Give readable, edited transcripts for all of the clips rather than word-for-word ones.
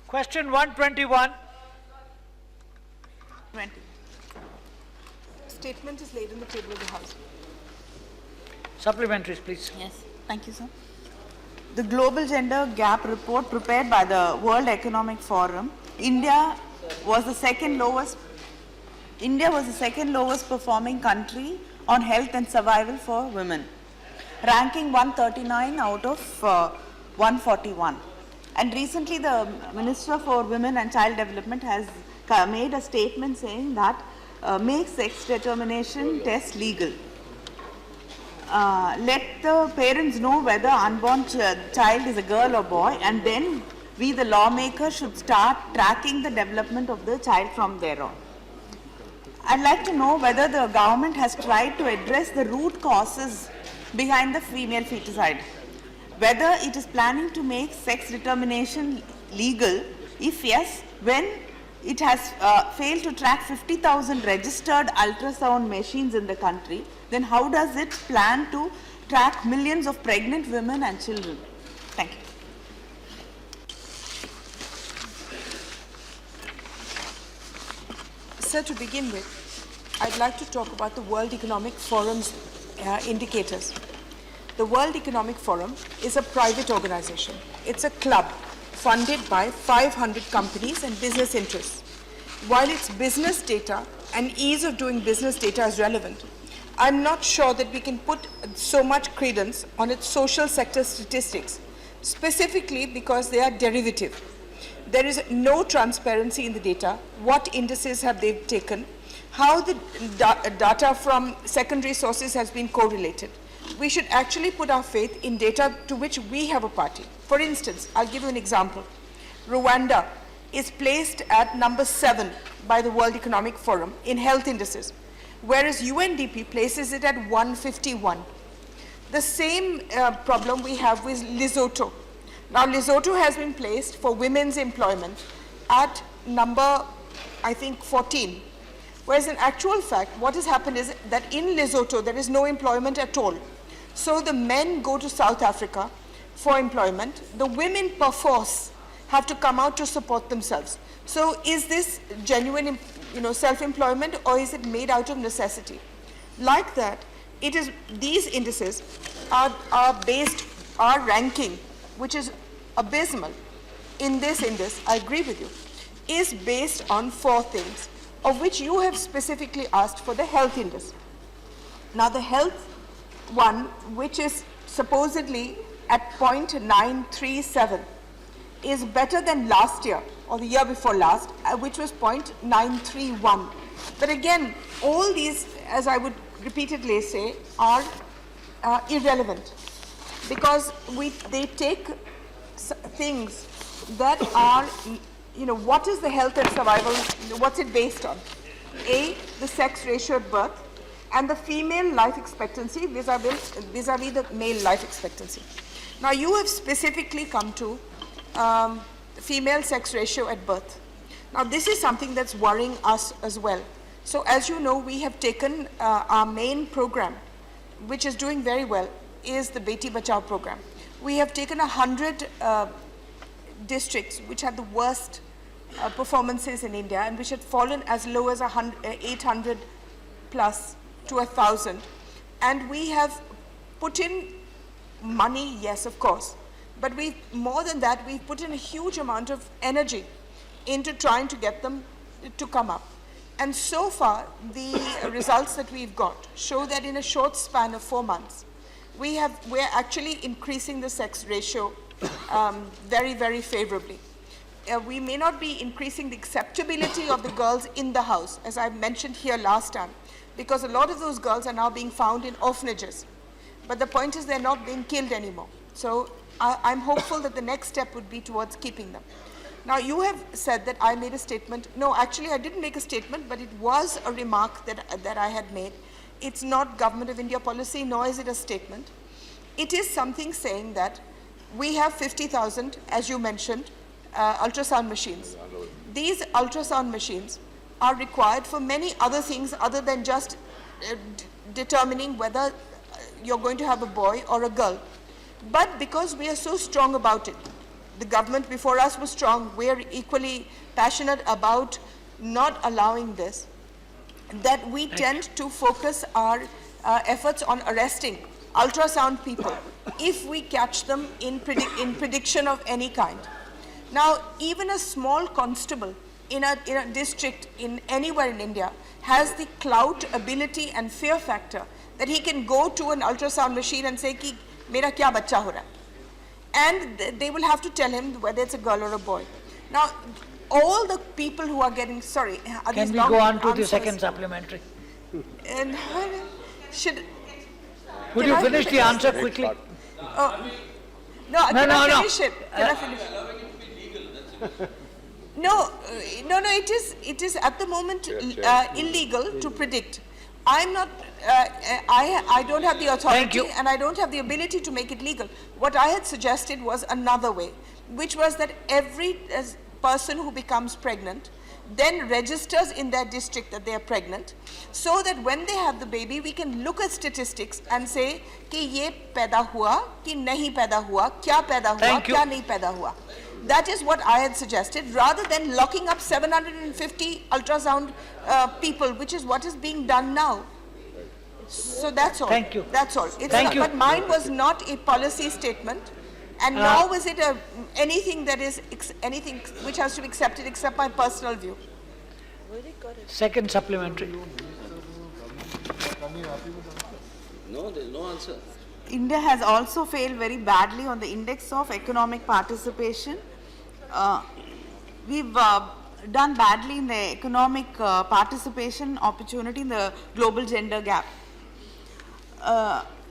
Question 121. 20. Statement is laid on the table of the House. Supplementaries, please. Yes, thank you, sir. The Global Gender Gap Report prepared by the World Economic Forum, India was the second lowest performing country on health and survival for women, ranking 139 out of 141. And recently the Minister for Women and Child Development has made a statement saying that make sex determination test legal. Let the parents know whether unborn child is a girl or boy, and then we the lawmakers should start tracking the development of the child from there on. I'd like to know whether the government has tried to address the root causes behind the female feticide, whether it is planning to make sex determination legal. If yes, when it has failed to track 50,000 registered ultrasound machines in the country, then how does it plan to track millions of pregnant women and children? Thank you. Sir, to begin with, I'd like to talk about the World Economic Forum's indicators. The World Economic Forum is a private organization. It's a club funded by 500 companies and business interests. While its business data and ease of doing business data is relevant, I'm not sure that we can put so much credence on its social sector statistics, specifically because they are derivative. There is no transparency in the data. What indices have they taken? How the data from secondary sources has been correlated. We should actually put our faith in data to which we have a party. For instance, I'll give you an example. Rwanda is placed at number 7 by the World Economic Forum in health indices, whereas UNDP places it at 151. The same problem we have with Lesotho. Now, Lesotho has been placed for women's employment at number, I think, 14. Whereas in actual fact, what has happened is that in Lesotho, there is no employment at all. So the men go to South Africa for employment. The women, per force, have to come out to support themselves. So is this genuine, self-employment, or is it made out of necessity? Like that, it is, these indices are based, our ranking, which is abysmal in this index, I agree with you, is based on 4 things, of which you have specifically asked for the health index. Now the health one, which is supposedly at 0.937, is better than last year, or the year before last, which was 0.931. But again, all these, as I would repeatedly say, are irrelevant, because they take things that are, what is the health and survival, what's it based on? A, the sex ratio at birth, and the female life expectancy vis-a-vis the male life expectancy. Now, you have specifically come to female sex ratio at birth. Now, this is something that's worrying us as well. So, as you know, we have taken our main program, which is doing very well, is the Beti Bachao program. We have taken 100 districts which had the worst performances in India, and which had fallen as low as 800 plus to 1,000. And we have put in money, yes, of course, but more than that, we've put in a huge amount of energy into trying to get them to come up. And so far, the results that we've got show that in a short span of 4 months, we're actually increasing the sex ratio very, very favorably. We may not be increasing the acceptability of the girls in the house, as I mentioned here last time, because a lot of those girls are now being found in orphanages. But the point is they're not being killed anymore. So I'm hopeful that the next step would be towards keeping them. Now, you have said that I made a statement. No, actually, I didn't make a statement, but it was a remark that I had made. It's not Government of India policy, nor is it a statement. It is something saying that we have 50,000, as you mentioned, ultrasound machines. These ultrasound machines are required for many other things other than just determining whether you're going to have a boy or a girl. But because we are so strong about it, the government before us was strong. We are equally passionate about not allowing this, that we tend to focus our efforts on arresting ultrasound people if we catch them in prediction of any kind. Now, even a small constable in a district in anywhere in India has the clout, ability and fear factor that he can go to an ultrasound machine and say, ki, mera kya bacha ho raha hai? And they will have to tell him whether it's a girl or a boy. Now, all the people who are getting, sorry, are Can these we long go on to the answers? second supplementary? And should, Would can you I finish the answer quickly? no, can I finish it? Can I finish? No, it is at the moment illegal to predict. I'm not, I don't have the authority and I don't have the ability to make it legal. What I had suggested was another way, which was that every person who becomes pregnant then registers in their district that they are pregnant, so that when they have the baby, we can look at statistics and say, कि ये पैदा हुआ, कि नहीं पैदा हुआ, क्या पैदा हुआ, क्या नहीं पैदा हुआ. That is what I had suggested, rather than locking up 750 ultrasound people, which is what is being done now. So that's all. Thank you. That's all. It's Thank not, you. But mine was not a policy statement, and nor was it anything that is anything which has to be accepted except my personal view. Second supplementary. No, there's no answer. India has also failed very badly on the index of economic participation. We've done badly in the economic participation opportunity in the global gender gap.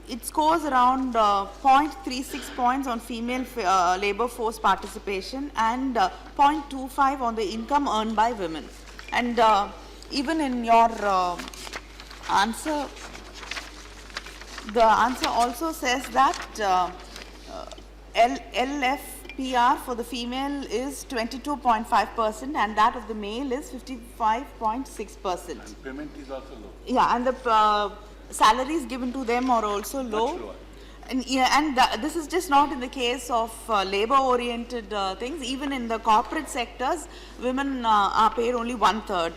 It scores around 0.36 points on female labor force participation and 0.25 on the income earned by women. And even in your answer, the answer also says that LFPR for the female is 22.5% and that of the male is 55.6%. And payment is also low. Yeah, and the salaries given to them are also low. And, this is just not in the case of labor-oriented things. Even in the corporate sectors, women are paid only 1/3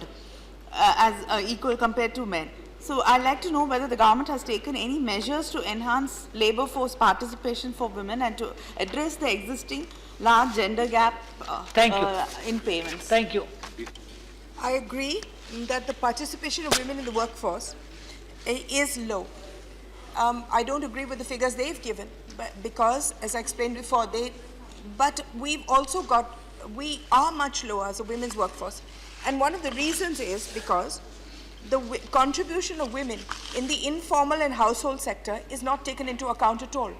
as equal compared to men. So I'd like to know whether the government has taken any measures to enhance labor force participation for women and to address the existing large gender gap in payments. Thank you. I agree that the participation of women in the workforce is low. I don't agree with the figures they've given, because, as I explained before, but we've also got, we are much lower as a women's workforce. And one of the reasons is because the contribution of women in the informal and household sector is not taken into account at all.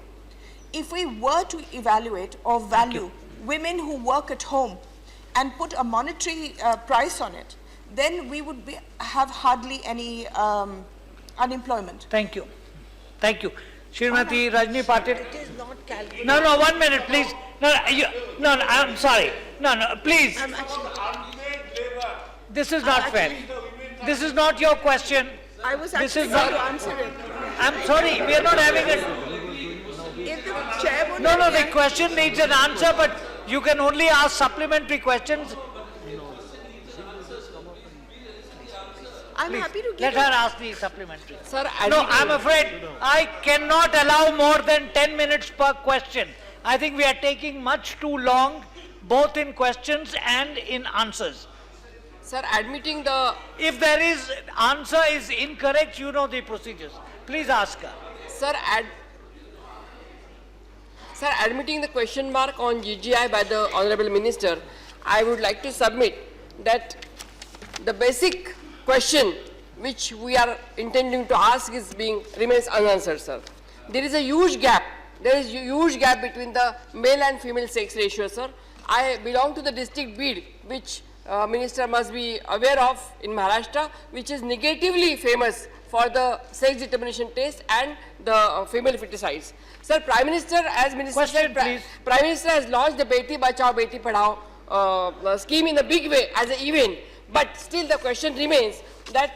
If we were to evaluate or value women who work at home and put a monetary price on it, then we would have hardly any unemployment. Thank you. Thank you. Srimati Rajni Patil. It is not calculated. No, 1 minute, please. No, I'm sorry. No, please. This is not fair. This is not your question. I was This actually is going not- to answer it. I'm sorry, we are not having it. If the chair would No, let the me question needs an answer, but you can only ask supplementary questions. I'm Please, happy to let give her ask the supplementary. Sir, No, I'm afraid I cannot allow more than 10 minutes per question. I think we are taking much too long, both in questions and in answers. Sir, admitting the If there is answer is incorrect, you know the procedures. Please ask her. sir, admitting the question mark on GGI by the Honorable Minister, I would like to submit that the basic question which we are intending to ask remains unanswered, sir. There is a huge gap. There is a huge gap between the male and female sex ratio, sir. I belong to the district Bid, which Minister must be aware of in Maharashtra, which is negatively famous for the sex determination test and the female feticides. Sir, Prime Minister, as Minister Question, said, please. Prime Minister has launched the Beti Bachao Beti Padhao scheme in a big way as an event, but still the question remains that,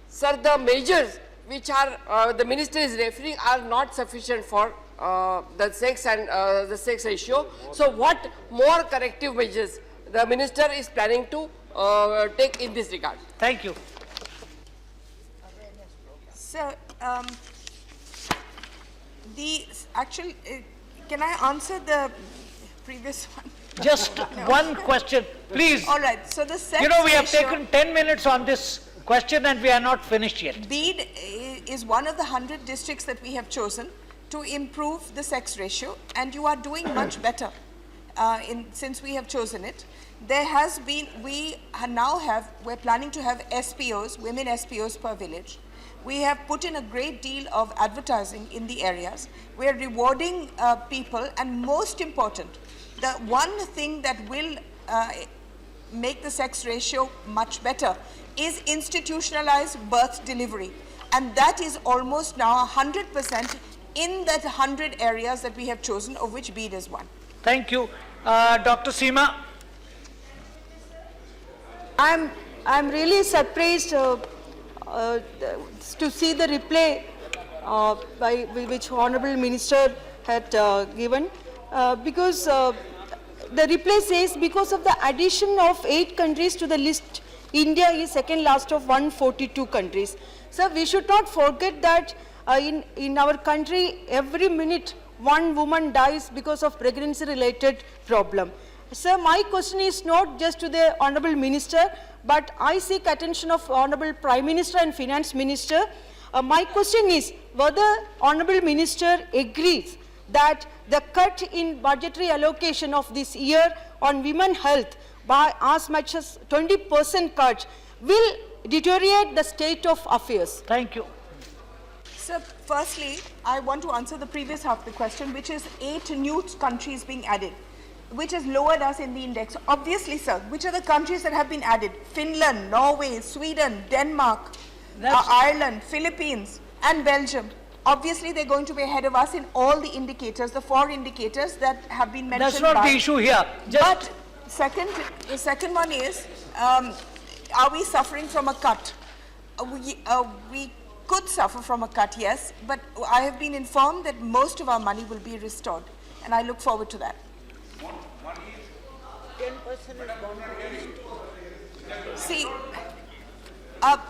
sir, the measures which are the Minister is referring are not sufficient for the sex and the sex ratio. So what more corrective measures the minister is planning to take in this regard? Thank you. So, can I answer the previous one? Just one question, please. All right, so the sex You know, we have ratio- taken 10 minutes on this question and we are not finished yet. Bede is one of the 100 districts that we have chosen to improve the sex ratio, and you are doing much better since we have chosen it. There has been, we're planning to have SPOs, women SPOs per village. We have put in a great deal of advertising in the areas. We are rewarding people, and most important, the one thing that will make the sex ratio much better is institutionalized birth delivery. And that is almost now 100% in that 100 areas that we have chosen, of which Bede is one. Thank you. Dr. Seema? I'm really surprised to see the reply which Honorable Minister had given, because the reply says because of the addition of 8 countries to the list, India is second last of 142 countries. So we should not forget that in our country, every minute one woman dies because of pregnancy-related problem. Sir, my question is not just to the Honorable Minister, but I seek attention of Honorable Prime Minister and Finance Minister. My question is whether Honorable Minister agrees that the cut in budgetary allocation of this year on women health by as much as 20% cut will deteriorate the state of affairs. Thank you. So, firstly, I want to answer the previous half of the question, which is 8 new countries being added, which has lowered us in the index. Obviously, sir, which are the countries that have been added? Finland, Norway, Sweden, Denmark, Ireland, Philippines, and Belgium. Obviously, they're going to be ahead of us in all the indicators, the 4 indicators that have been mentioned. That's not the issue here. But the second one is, are we suffering from a cut? We could suffer from a cut, yes, but I have been informed that most of our money will be restored, and I look forward to that. 10% is gone. See,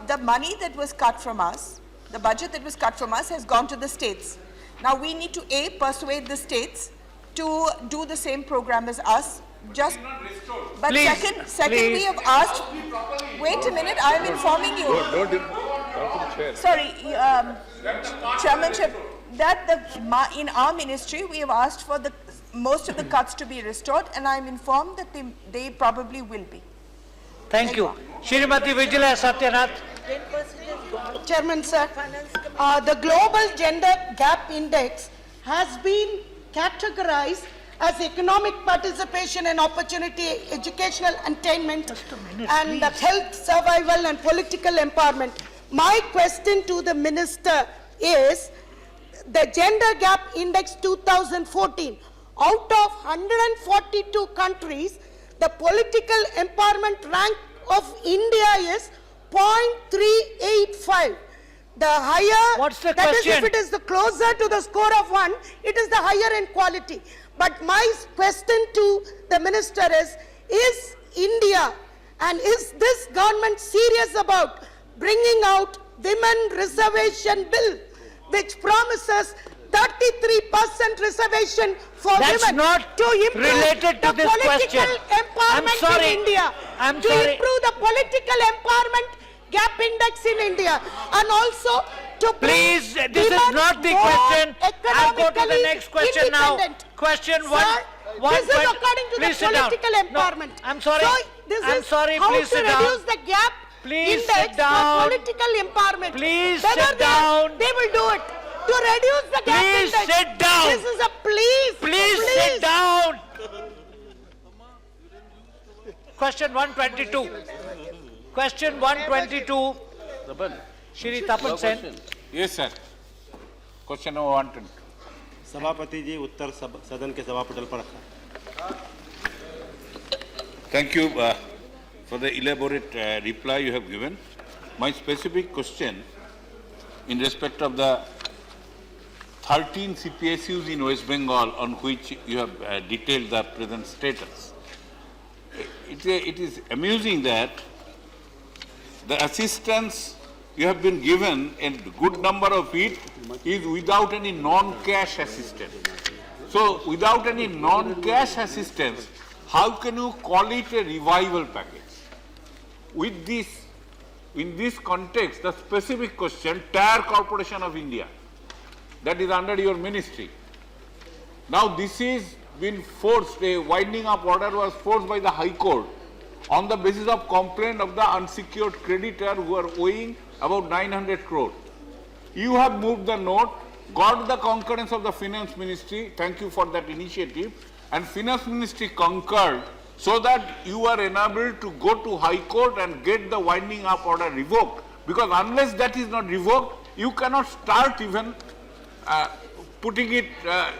the money that was cut from us, the budget that was cut from us has gone to the states. Now we need to persuade the states to do the same program as us. Just, but Please, second, please. we have asked. Wait a minute, I am informing you. Don't talk to the chair. Sorry, Chairmanship. That in our ministry we have asked for most of the cuts to be restored, and I am informed that they probably will be. Thank you. Shrimati Vijaya Satyanath. 10% is gone. Chairman, sir, the Global Gender Gap Index has been categorized as economic participation and opportunity, educational attainment, and health, survival, and political empowerment. My question to the Minister is, the Gender Gap Index 2014, out of 142 countries, the political empowerment rank of India is 0.385. The higher, What's the that question? is, if it is the closer to the score of 1, it is the higher in quality. But my question to the Minister is India, and is this government serious about bringing out women reservation bill, which promises 33% reservation for That's women not to improve related to the this political question. empowerment I'm sorry. in India, I'm to sorry. improve the political empowerment gap index in India, and also to Please, bring this is women not the more question. I'll go to the economically next question now. independent. Question Sir, one. this is according to the Please sit down. political No, empowerment. I'm sorry. So this I'm is sorry. how Please to sit down. reduce the gap Please index sit down. for political empowerment. Please Whether sit down. They will do it to reduce the gap Please index. sit down. This is a please. Please sit down. Question 122. Question 122. Shri Tapan Sen. Yes, sir. Question number 122. सभापति जी उत्तर सदन के सभापटल पर रखा। Thank you for the elaborate reply you have given. My specific question in respect of the 13 CPSUs in West Bengal on which you have detailed the present status. It is amusing that the assistance you have been given, and good number of it is without any non-cash assistance. So without any non-cash assistance, how can you call it a revival package? With this, in this context, the specific question, Tire Corporation of India, that is under your ministry. Now this is been forced, a winding up order was forced by the High Court on the basis of complaint of the unsecured creditor who are owing about 900 crore. You have moved the note, got the concurrence of the Finance Ministry, thank you for that initiative, and Finance Ministry concurred so that you are enabled to go to High Court and get the winding up order revoked. Because unless that is not revoked, you cannot start even putting it,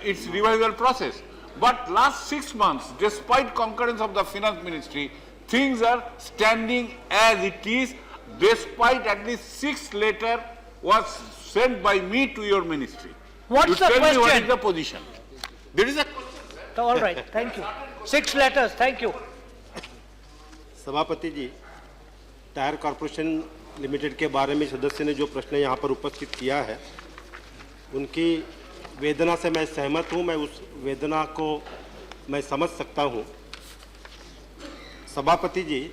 its revival process. But last 6 months, despite concurrence of the Finance Ministry, things are standing as it is, despite at least 6 letters was sent by me to your ministry. What's you the tell question? Me what is the position? There is a question. All right, thank you. 6 letters, thank you. सभापति जी, tyre corporation limited के बारे में सदस्य ने जो प्रश्न यहाँ पर उपस्थित किया है, उनकी वेदना से मैं सहमत हूँ, मैं उस वेदना को मैं समझ सकता हूँ। सभापति जी,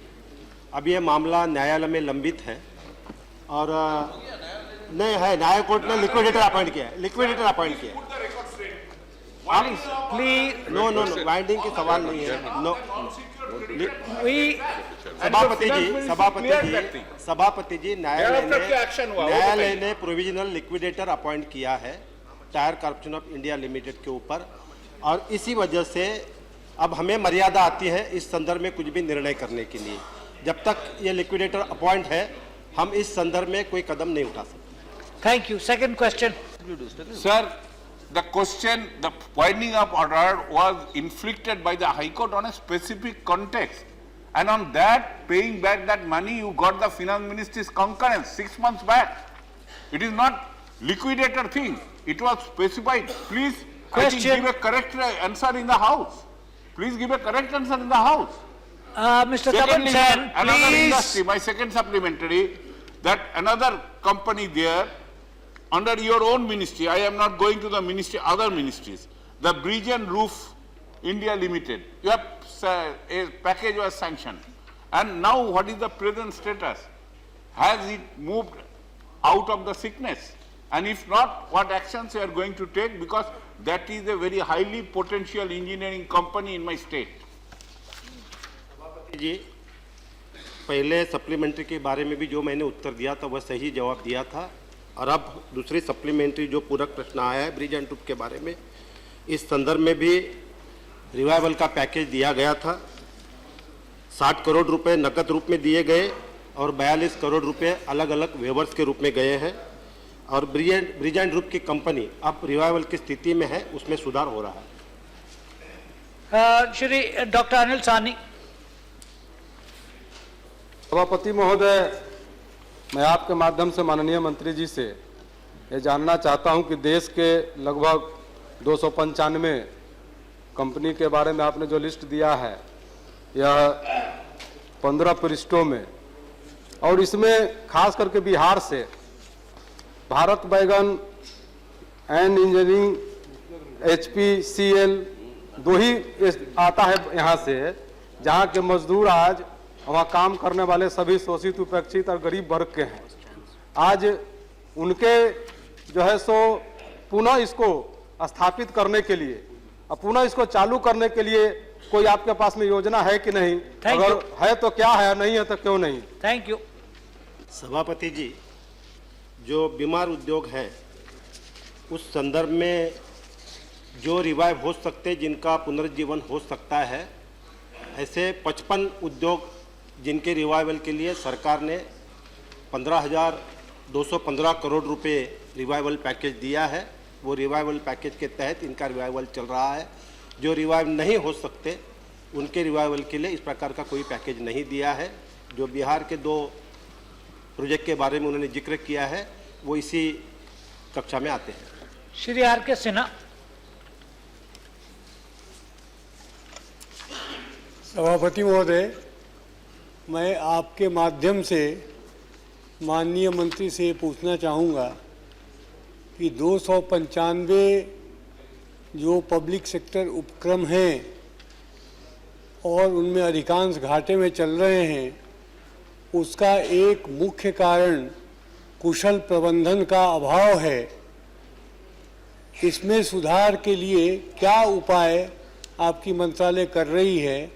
अब ये मामला न्यायालय में लंबित है और नहीं है, न्याय कोर्ट ने लिक्विडेटर अपॉइंट किया है, लिक्विडेटर अपॉइंट किया है। Please. नो वाइंडिंग की सवाल नहीं है। नो सभापति जी न्यायालय ने प्रोविजनल लिक्विडेटर अपॉइंट किया है tyre corporation of India limited के ऊपर, और इसी वजह से अब हमें मर्यादा आती है इस संदर्भ में कुछ भी निर्णय करने के लिए। जब तक ये लिक्विडेटर अपॉइंट है, हम इस संदर्भ में कोई कदम नहीं उठा सकते। Thank you. Second question. Sir, the question, the winding up order was inflicted by the High Court on a specific context. And on that, paying back that money, you got the Finance Ministry's concurrence 6 months back. It is not liquidator thing. It was specified. Please, I think, give a correct answer in the House. Please give a correct answer in the House. Mr. Tapan Secondly, Sen, another please. industry, my second supplementary, that another company there, under your own ministry, I am not going to the ministry, other ministries, the Bridge and Roof India Limited, you have, a package was sanctioned. And now what is the present status? Has it moved out of the sickness? And if not, what actions you are going to take? Because that is a very highly potential engineering company in my state. जी, पहले supplementary के बारे में भी जो मैंने उत्तर दिया था वह सही जवाब दिया था, और अब दूसरी सप्लीमेंट्री जो पूरक प्रश्न आया है ब्रिज एंड रूफ के बारे में, इस संदर्भ में भी रिवाइवल का पैकेज दिया गया था। 60 करोड़ रुपए नकद रूप में दिए गए और 42 करोड़ रुपए अलग अलग वेवर्स के रूप में गए हैं, और ब्रिज एंड रूफ की कंपनी अब रिवाइवल की स्थिति में है, उसमें सुधार हो रहा है। श्री डॉक्टर अनिल सानी। सभापति महोदय, मैं आपके माध्यम से माननीय मंत्री जी से ये जानना चाहता हूं कि देश के लगभग 295 कंपनी के बारे में आपने जो लिस्ट दिया है, यह 15 पृष्ठों में, और इसमें खास करके बिहार से भारत बैगन एंड इंजीनियरिंग HPCL 2 ही आता है यहाँ से, जहाँ के मजदूर आज वहाँ काम करने वाले सभी शोषित, उपेक्षित और गरीब वर्ग के हैं। आज उनके जो है सो पुनः इसको स्थापित करने के लिए और पुनः इसको चालू करने के लिए कोई आपके पास में योजना है कि नहीं? अगर है तो क्या है, नहीं है तो क्यों नहीं? Thank you. सभापति जी, जो बीमार उद्योग हैं उस संदर्भ में जो रिवाइव हो सकते, जिनका पुनर्जीवन हो सकता है, ऐसे 55 उद्योग जिनके रिवाइवल के लिए सरकार ने 15,215 करोड़ रुपए रिवाइवल पैकेज दिया है। वो रिवाइवल पैकेज के तहत इनका रिवाइवल चल रहा है। जो रिवाइव नहीं हो सकते उनके रिवाइवल के लिए इस प्रकार का कोई पैकेज नहीं दिया है। जो बिहार के 2 प्रोजेक्ट के बारे में उन्होंने जिक्र किया है, वो इसी कक्षा में आते हैं। Shri R.K. Sinha. सभापति महोदय, मैं आपके माध्यम से माननीय मंत्री से पूछना चाहूँगा कि 295 जो पब्लिक सेक्टर उपक्रम हैं और उनमें अधिकांश घाटे में चल रहे हैं, उसका एक मुख्य कारण कुशल प्रबंधन का अभाव है। इसमें सुधार के लिए क्या उपाय आपकी मंत्रालय कर रही है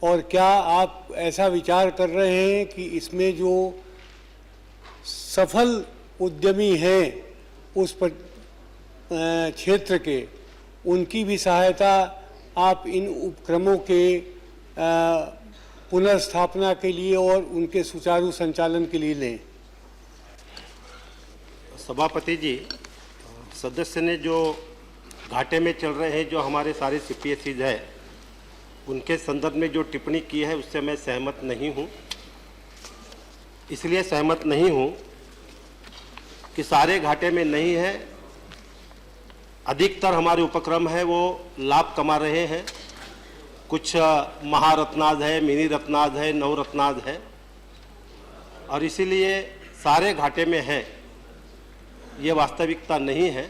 और क्या आप ऐसा विचार कर रहे हैं कि इसमें जो सफल उद्यमी हैं उस क्षेत्र के, उनकी भी सहायता आप इन उपक्रमों के पुनर्स्थापना के लिए और उनके सुचारू संचालन के लिए लें? सभापति जी, सदस्य ने जो घाटे में चल रहे हैं जो हमारे सारे CPSEs है, उनके संदर्भ में जो टिप्पणी की है उससे मैं सहमत नहीं हूँ। इसलिए सहमत नहीं हूँ कि सारे घाटे में नहीं है, अधिकतर हमारे उपक्रम है वो लाभ कमा रहे हैं। कुछ महारत्नाज है, मिनी रत्नाज है, नवरत्नाज है, और इसीलिए सारे घाटे में हैं, ये वास्तविकता नहीं है।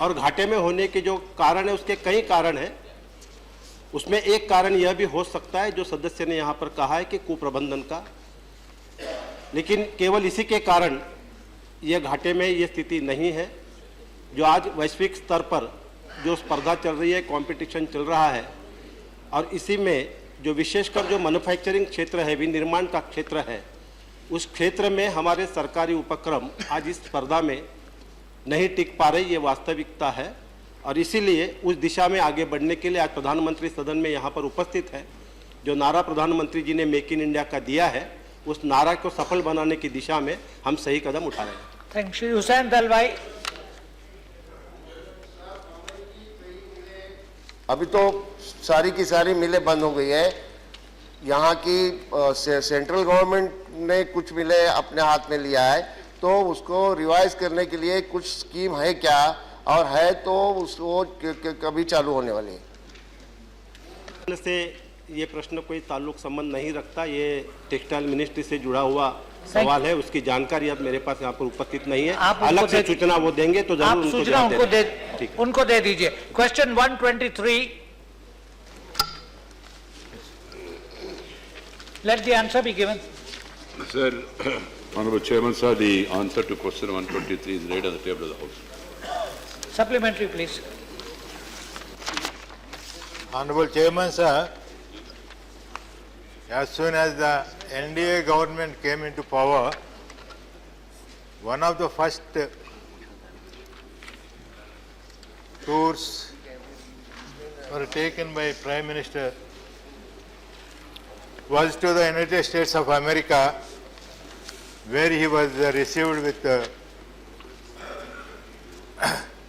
और घाटे में होने के जो कारण है उसके कई कारण हैं। उसमें एक कारण यह भी हो सकता है जो सदस्य ने यहाँ पर कहा है कि कुप्रबंधन का, लेकिन केवल इसी के कारण यह घाटे में ये स्थिति नहीं है। जो आज वैश्विक स्तर पर जो स्पर्धा चल रही है, कंपटीशन चल रहा है, और इसी में जो विशेषकर जो मैन्युफैक्चरिंग क्षेत्र है, विनिर्माण का क्षेत्र है, उस क्षेत्र में हमारे सरकारी उपक्रम आज इस स्पर्धा में नहीं टिक पा रही, ये वास्तविकता है। और इसीलिए उस दिशा में आगे बढ़ने के लिए आज प्रधानमंत्री सदन में यहाँ पर उपस्थित है। जो नारा प्रधानमंत्री जी ने मेक इन इंडिया का दिया है, उस नारा को सफल बनाने की दिशा में हम सही कदम उठा रहे हैं। Thank you. हुसैन दलवाई। अभी तो सारी की सारी मिलें बंद हो गई है। यहाँ की सेंट्रल गवर्नमेंट ने कुछ मिलें अपने हाथ में लिया है, तो उसको रिवाइज करने के लिए कुछ स्कीम है क्या, और है तो उसको कभी चालू होने वाली है? से ये प्रश्न कोई ताल्लुक संबंध नहीं रखता, ये टेक्सटाइल मिनिस्ट्री से जुड़ा हुआ सवाल है। उसकी जानकारी अब मेरे पास यहाँ पर उपस्थित नहीं है। अलग से सूचना वो देंगे तो जरूर उनको सूचना उनको दे दीजिए। Question 123, let the answer be given. Sir, Honorable Chairman, sir, the answer to question 123 is laid on the table of the House. Supplementary, please. Honorable Chairman, sir, as soon as the NDA government came into power, one of the first tours were taken by Prime Minister was to the United States of America, where he was received with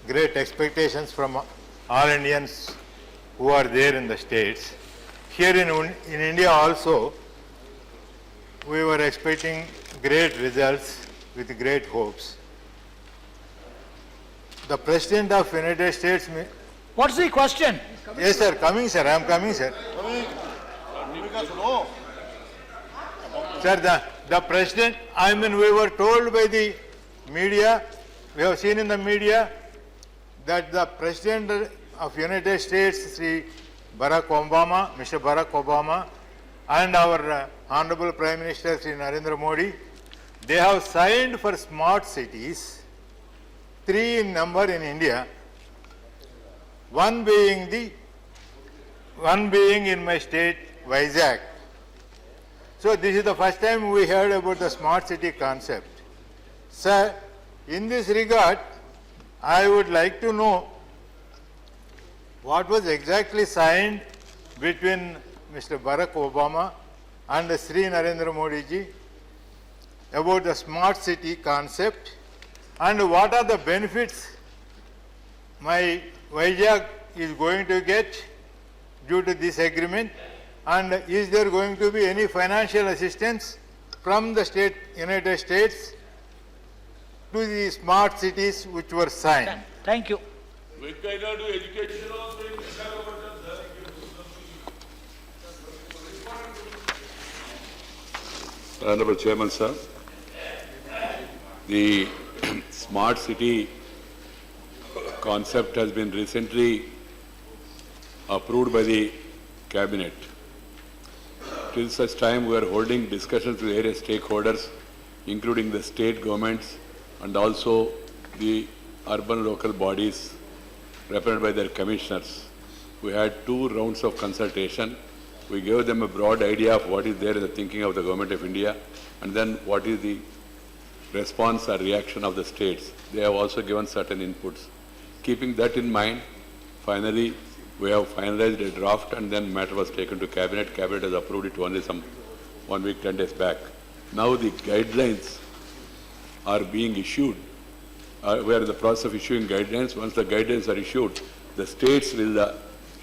great expectations from all Indians who are there in the States. Here in India also, we were expecting great results with great hopes. The President of United States... What's the question? Yes, sir. Coming, sir. I am coming, sir. Sir, the President, we were told by the media, we have seen in the media, that the President of United States, Sri Barack Obama, Mr. Barack Obama, and our Honorable Prime Minister, Sri Narendra Modi, they have signed for smart cities, 3 in number in India, one being in my state, Vizag. So this is the first time we heard about the smart city concept. Sir, in this regard, I would like to know what was exactly signed between Mr. Barack Obama and Sri Narendra Modi ji about the smart city concept, and what are the benefits my Vizag is going to get due to this agreement, and is there going to be any financial assistance from the United States to the smart cities which were signed? Thank you. Honorable Chairman, sir, the smart city concept has been recently approved by the cabinet. Till such time we are holding discussions with various stakeholders, including the state governments and also the urban local bodies represented by their commissioners. We had 2 rounds of consultation. We gave them a broad idea of what is there in the thinking of the Government of India and then what is the response or reaction of the states. They have also given certain inputs. Keeping that in mind, finally we have finalized a draft and then matter was taken to Cabinet. Cabinet has approved it only some 1 week, 10 days back. Now the guidelines are being issued. We are in the process of issuing guidelines. Once the guidelines are issued, the states will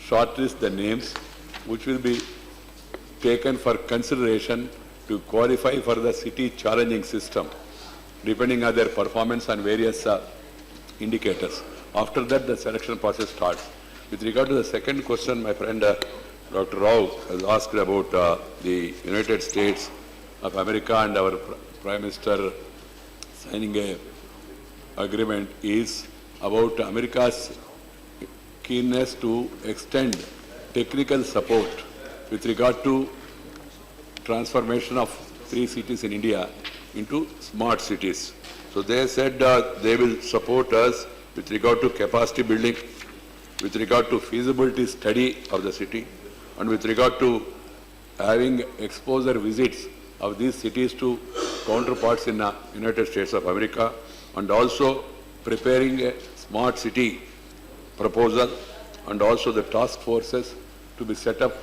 shortlist the names which will be taken for consideration to qualify for the city challenging system, depending on their performance on various indicators. After that, the selection process starts. With regard to the second question, my friend Dr. Rao has asked about the United States of America and our Prime Minister signing a agreement is about America's keenness to extend technical support with regard to transformation of 3 cities in India into smart cities. So they said they will support us with regard to capacity building, with regard to feasibility study of the city, and with regard to having exposure visits of these cities to counterparts in the United States of America, and also preparing a smart city proposal and also the task forces to be set up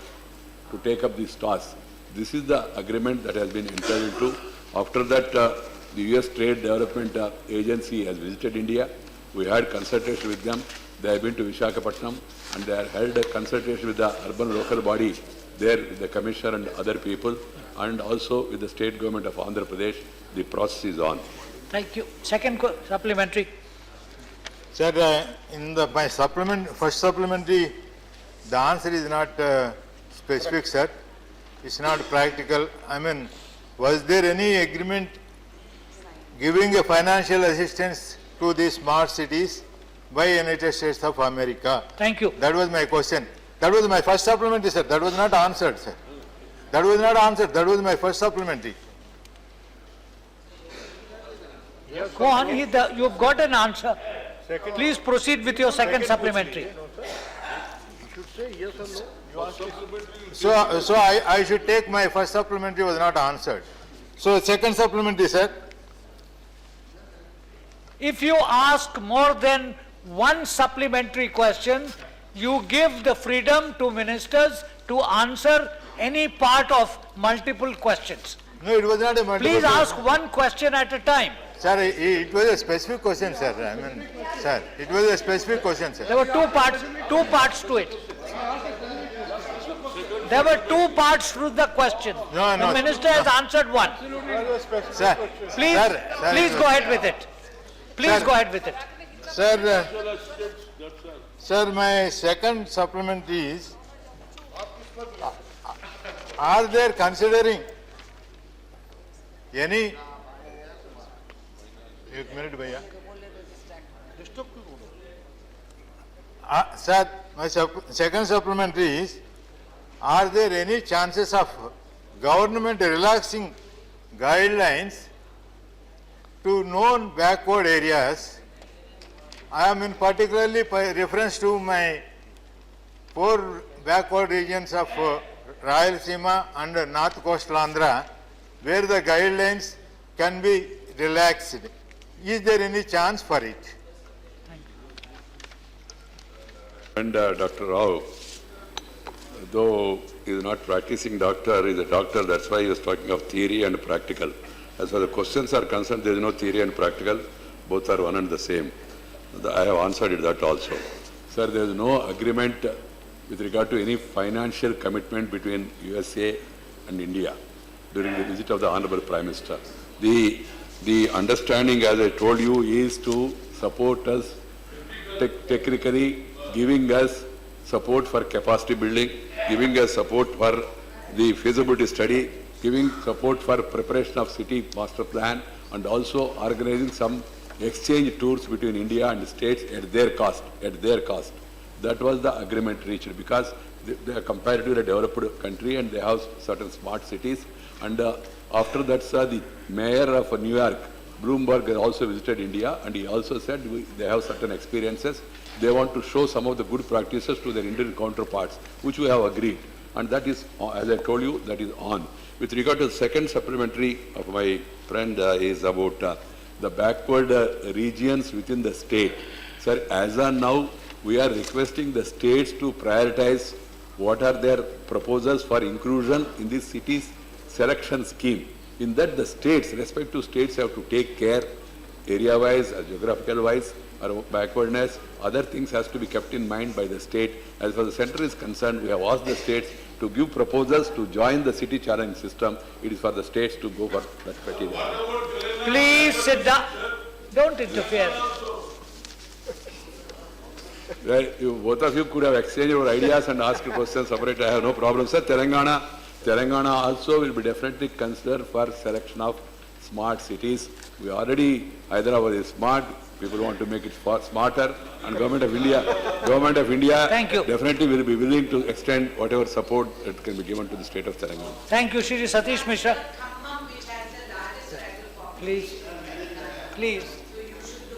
to take up these tasks. This is the agreement that has been entered into. After that, the U.S. Trade Development Agency has visited India. We had consultation with them. They have been to Visakhapatnam and they have held a consultation with the urban local body there with the commissioner and other people, and also with the state government of Andhra Pradesh. The process is on. Thank you. Second supplementary. Sir, in my first supplementary, the answer is not specific, sir. It's not practical. I mean, was there any agreement giving a financial assistance to these smart cities by United States of America? Thank you. That was my question. That was my first supplementary, sir. That was not answered, sir. That was not answered. That was my first supplementary. Go on. You've got an answer. Please proceed with your second supplementary. So I should take my first supplementary was not answered. So second supplementary, sir. If you ask more than one supplementary question, you give the freedom to ministers to answer any part of multiple questions. No, it was not a multiple. Please ask one question at a time. Sir, it was a specific question, sir. I mean, sir, it was a specific question, sir. There were two parts to it. There were 2 parts to the question. No, the minister has answered one. Sir, Please go ahead with it. Please go ahead with it. Sir, my second supplementary is, are they considering any... एक minute भैया sir, my second supplementary is, are there any chances of government relaxing guidelines to known backward areas? I am in particularly reference to my 4 backward regions of Rayalaseema and North Coastal Andhra, where the guidelines can be relaxed. Is there any chance for it? And Dr. Rao, though he is not practicing doctor, he is a doctor, that's why he was talking of theory and practical. As far as the questions are concerned, there is no theory and practical, both are one and the same. I have answered it that also. Sir, there is no agreement with regard to any financial commitment between USA and India during the visit of the Honorable Prime Minister. The understanding, as I told you, is to support us technically giving us support for capacity building, giving us support for the feasibility study, giving support for preparation of city master plan, and also organizing some exchange tours between India and states at their cost. That was the agreement reached, because they are comparatively developed country and they have certain smart cities. And after that, sir, the mayor of New York, Bloomberg, has also visited India, and he also said they have certain experiences. They want to show some of the good practices to their Indian counterparts, which we have agreed. And that is, as I told you, that is on. With regard to the second supplementary of my friend is about the backward regions within the state. Sir, as on now, we are requesting the states to prioritize what are their proposals for inclusion in this city's selection scheme. In that, the states, respective states, have to take care, area-wise, geographical-wise, or backwardness, other things has to be kept in mind by the state. As far as the center is concerned, we have asked the states to give proposals to join the city challenge system. It is for the states to go for that criteria. Please sit down. Don't interfere. Well, both of you could have exchanged your ideas and asked questions separately. I have no problem, sir. Telangana also will be definitely considered for selection of smart cities. We already, Hyderabad is smart. People want to make it smarter, and Government of India Thank you. Definitely will be willing to extend whatever support that can be given to the state of Telangana. Thank you, Shri Satish Mishra. Please, please.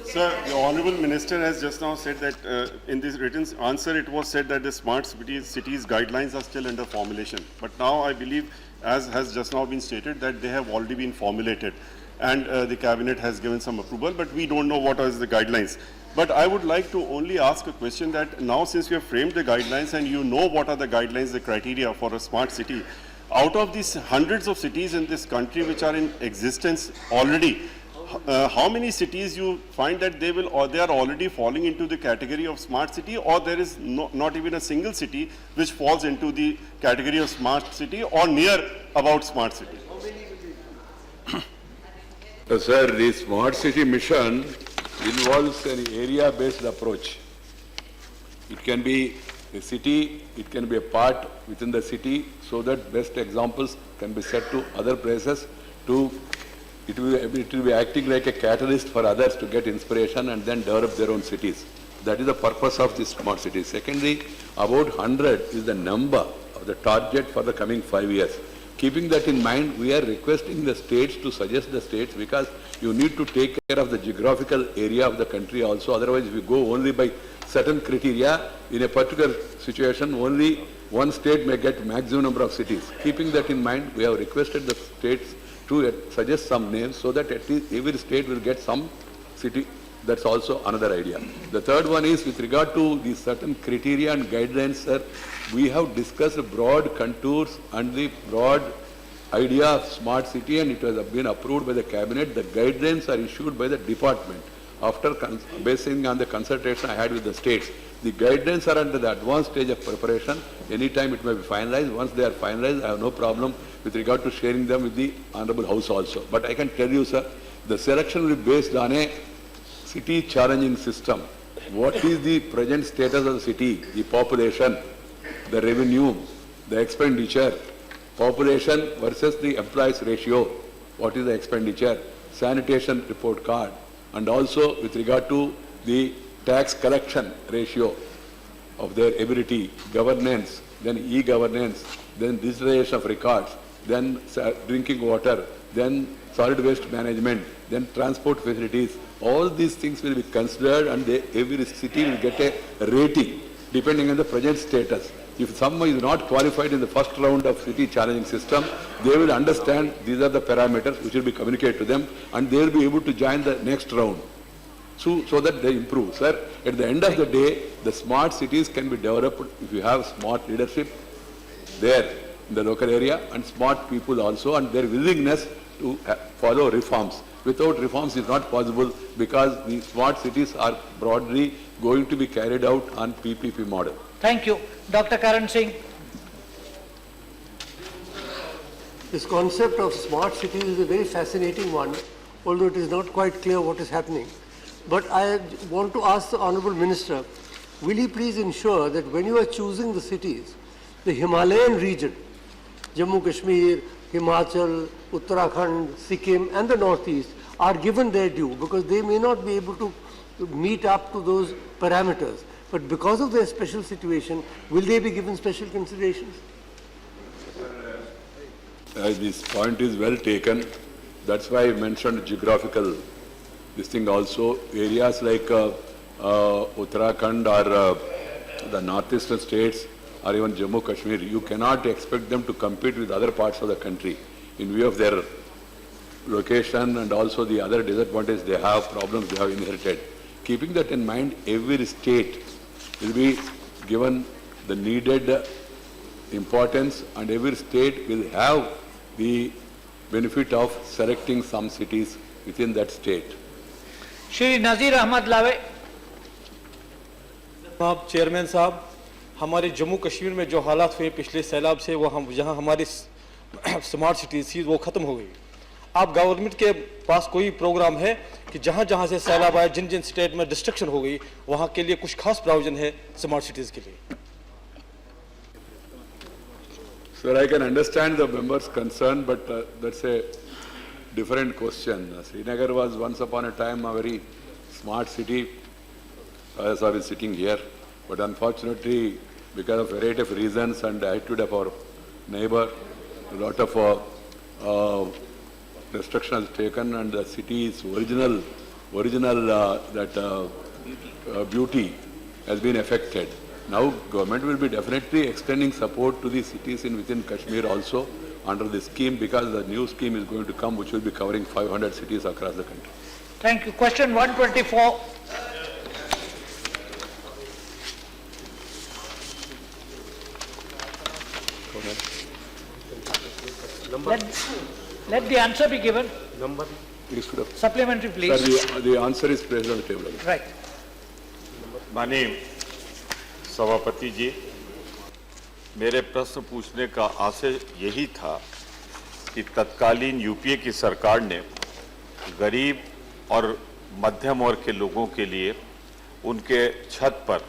Sir, the Honourable Minister has just now said that in this written answer it was said that the smart cities guidelines are still under formulation. But now I believe, as has just now been stated, that they have already been formulated and the Cabinet has given some approval, but we don't know what are the guidelines. But I would like to only ask a question that now, since you have framed the guidelines and you know what are the guidelines, the criteria for a smart city, out of these hundreds of cities in this country which are in existence already, how many cities you find that they are already falling into the category of smart city, or there is not even a single city which falls into the category of smart city or near about smart city? Sir, the smart city mission involves an area-based approach. It can be a city, it can be a part within the city, so that best examples can be set to other places. It will be acting like a catalyst for others to get inspiration and then develop their own cities. That is the purpose of this smart city. Secondly, about 100 is the number of the target for the coming 5 years. Keeping that in mind, we are requesting the states to suggest the states, because you need to take care of the geographical area of the country also. Otherwise, if you go only by certain criteria, in a particular situation, only one state may get maximum number of cities. Keeping that in mind, we have requested the states to suggest some names, so that at least every state will get some city. That's also another idea. The third one is with regard to the certain criteria and guidelines, sir. We have discussed broad contours and the broad idea of smart city, and it has been approved by the Cabinet. The guidelines are issued by the department after basing on the consultation I had with the states. The guidelines are under the advanced stage of preparation. Anytime it may be finalized. Once they are finalized, I have no problem with regard to sharing them with the Honourable House also. But I can tell you, sir, the selection will be based on a city challenging system. What is the present status of the city, the population, the revenue, the expenditure, population versus the employees ratio, what is the expenditure, sanitation report card, and also with regard to the tax collection ratio of their ability, governance, then e-governance, then digitalization of records, then drinking water, then solid waste management, then transport facilities. All these things will be considered, and every city will get a rating depending on the present status. If someone is not qualified in the first round of city challenging system, they will understand these are the parameters which will be communicated to them, and they will be able to join the next round. So that they improve. Sir, at the end of the day, the smart cities can be developed if you have smart leadership there in the local area, and smart people also, and their willingness to follow reforms. Without reforms, it's not possible, because the smart cities are broadly going to be carried out on PPP model. Thank you. Dr. Karan Singh. This concept of smart cities is a very fascinating one, although it is not quite clear what is happening. But I want to ask the Honourable Minister, will he please ensure that when you are choosing the cities, the Himalayan region, Jammu Kashmir, Himachal, Uttarakhand, Sikkim and the Northeast are given their due, because they may not be able to meet up to those parameters. But because of their special situation, will they be given special considerations? This point is well taken. That's why I mentioned geographical this thing also. Areas like Uttarakhand or the northeastern states or even Jammu Kashmir, you cannot expect them to compete with other parts of the country in view of their location and also the other disadvantages they have, problems they have inherited. Keeping that in mind, every state will be given the needed importance and every state will have the benefit of selecting some cities within that state. Shri Nazir Ahmad Lave. साहब chairman साहब, हमारे जम्मू कश्मीर में जो हालात हुए पिछले सैलाब से, वो हम जहां हमारी स्मार्ट सिटीज थी वो खत्म हो गई। आप गवर्नमेंट के पास कोई प्रोग्राम है कि जहां जहां से सैलाब आया, जिन जिन स्टेट में डिस्ट्रक्शन हो गई, वहां के लिए कुछ खास प्रोविजन है स्मार्ट सिटीज के लिए? Sir, I can understand the member's concern, but that's a different question. Srinagar was once upon a time a very smart city, as I was sitting here, but unfortunately, because of a variety of reasons and the attitude of our neighbor, a lot of destruction has taken, and the city's original beauty has been affected. Now, government will be definitely extending support to the cities within Kashmir also under the scheme, because the new scheme is going to come, which will be covering 500 cities across the country. Thank you. Question 124. Let the answer be given. Number. Supplementary, please. Sir, the answer is placed on the table. Right. माननीय सभापति जी, मेरे प्रश्न पूछने का आशय यही था कि तत्कालीन यूपीए की सरकार ने गरीब और मध्यम वर्ग के लोगों के लिए उनके छत पर,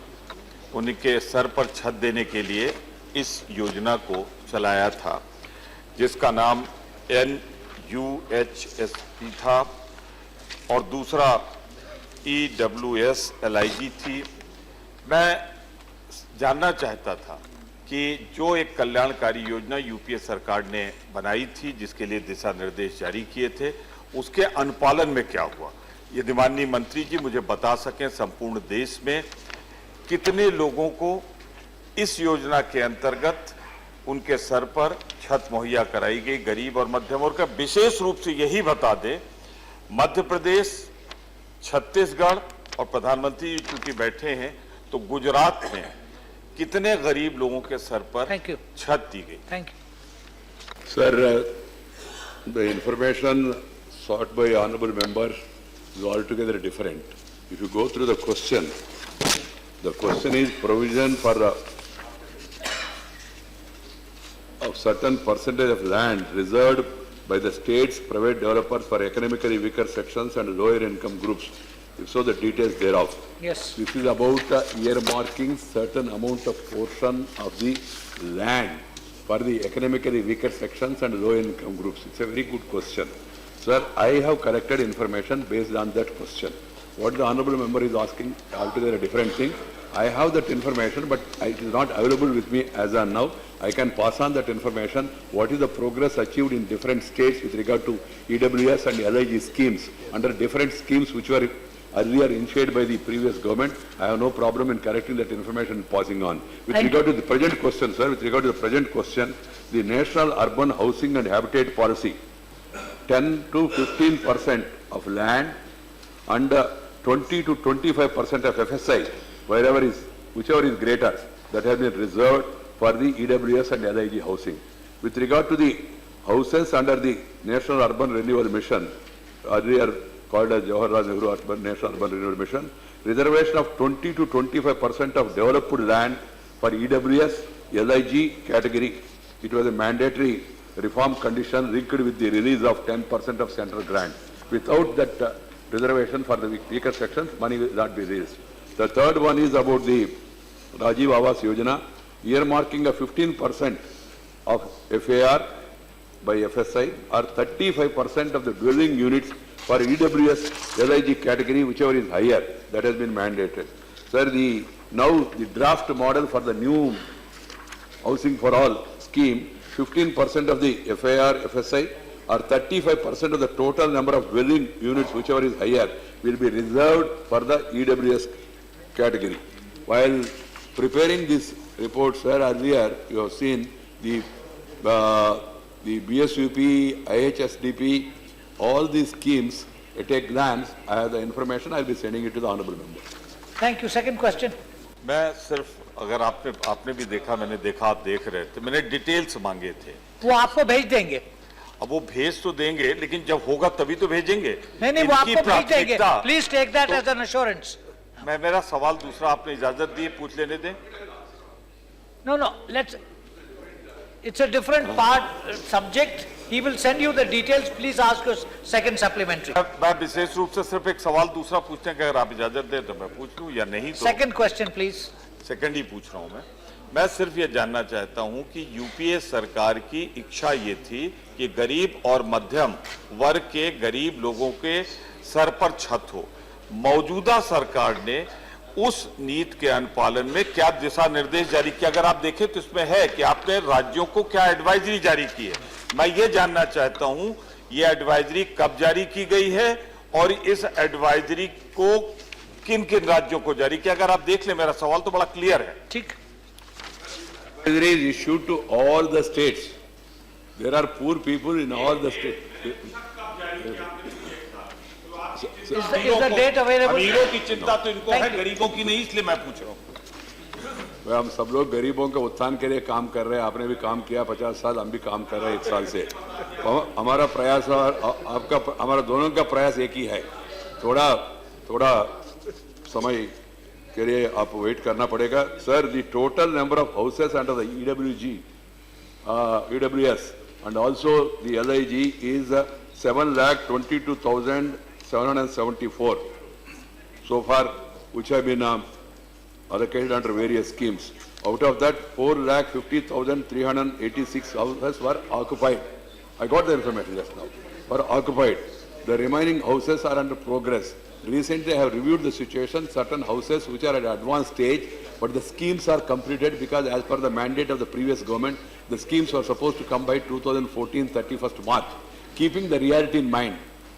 उनके सर पर छत देने के लिए इस योजना को चलाया था, जिसका नाम NUHSP था और दूसरा EWS-LIG थी। मैं जानना चाहता था कि जो एक कल्याणकारी योजना यूपीए सरकार ने बनाई थी, जिसके लिए दिशा निर्देश जारी किए थे, उसके अनुपालन में क्या हुआ। यदि माननीय मंत्री जी मुझे बता सकें, संपूर्ण देश में कितने लोगों को इस योजना के अंतर्गत उनके सर पर छत मुहैया कराई गई, गरीब और मध्यम वर्ग का। विशेष रूप से यही बता दें, मध्य प्रदेश, छत्तीसगढ़ और प्रधानमंत्री चूंकि बैठे हैं, तो गुजरात में कितने गरीब लोगों के सर पर छत दी गई। Thank you. Sir, the information sought by honorable member is altogether different. If you go through the question is provision for of certain percentage of land reserved by the state's private developers for economically weaker sections and lower income groups. If so, the details thereof. Yes. This is about earmarking certain amount of portion of the land for the economically weaker sections and low income groups. It's a very good question. Sir, I have collected information based on that question. What the honorable member is asking, altogether a different thing. I have that information, but it is not available with me as on now. I can pass on that information. What is the progress achieved in different states with regard to EWS and LIG schemes under different schemes which were earlier initiated by the previous government. I have no problem in correcting that information and passing on. With regard to the present question, sir, with regard to the present question, the National Urban Housing and Habitat Policy, 10 to 15% of land and 20 to 25% of FSI, whichever is greater, that has been reserved for the EWS and LIG housing. With regard to the houses under the National Urban Renewal Mission, earlier called as Jawaharlal Nehru National Urban Renewal Mission, reservation of 20 to 25% of developed land for EWS, LIG category. It was a mandatory reform condition linked with the release of 10% of central grant. Without that reservation for the weaker sections, money will not be raised. The third one is about the Rajiv Awas Yojana, earmarking a 15% of FAR by FSI or 35% of the dwelling units for EWS LIG category, whichever is higher, that has been mandated. Sir, now the draft model for the new Housing for All scheme, 15% of the FAR, FSI or 35% of the total number of dwelling units, whichever is higher, will be reserved for the EWS category. While preparing this report, sir, earlier you have seen the BSUP, IHSDP, all these schemes at a glance. I have the information. I will be sending it to the honourable member. Thank you. Second question. मैं सिर्फ अगर आपने भी देखा, मैंने देखा, आप देख रहे थे, मैंने डिटेल्स मांगे थे। वो आपको भेज देंगे। अब वो भेज तो देंगे, लेकिन जब होगा तभी तो भेजेंगे। नहीं, वो आपको भेज देंगे। Please take that as an assurance. मेरा सवाल दूसरा आपने इजाजत दी, पूछ लेने दें। No, it's a different subject. He will send you the details. Please ask your second supplementary. मैं विशेष रूप से सिर्फ एक सवाल दूसरा पूछने का अगर आप इजाजत दें तो मैं पूछ लूं या नहीं तो Second question, please. सेकंड ही पूछ रहा हूं मैं सिर्फ ये जानना चाहता हूं कि यूपीए सरकार की इच्छा ये थी कि गरीब और मध्यम वर्ग के गरीब लोगों के सर पर छत हो। मौजूदा सरकार ने उस नीति के अनुपालन में क्या दिशा निर्देश जारी किया? अगर आप देखें तो इसमें है कि आपने राज्यों को क्या एडवाइजरी जारी की है। मैं ये जानना चाहता हूं ये एडवाइजरी कब जारी की गई है और इस एडवाइजरी को किन किन राज्यों को जारी किया? अगर आप देख लें, मेरा सवाल तो बड़ा क्लियर है। ठीक। Advisory is issued to all the states. There are poor people in all the states. Is the date available? अमीरों की चिंता तो इनको है, गरीबों की नहीं, इसलिए मैं पूछ रहा हूँ। हम सब लोग गरीबों के उत्थान के लिए काम कर रहे हैं। आपने भी काम किया 50 साल, हम भी काम कर रहे हैं 1 साल से। हमारा प्रयास और आपका, हमारा दोनों का प्रयास एक ही है। थोड़ा समय के लिए आप वेट करना पड़ेगा। Sir, the total number of houses under the EWS and also the LIG is 7,22,774 so far, which have been allocated under various schemes. Out of that, 4,50,386 houses were occupied. I got the information just now. Were occupied. The remaining houses are under progress. Recently, I have reviewed the situation. Certain houses which are at advanced stage, but the schemes are completed because, as per the mandate of the previous government, the schemes were supposed to come by 2014, 31st March. Keeping the reality in mind,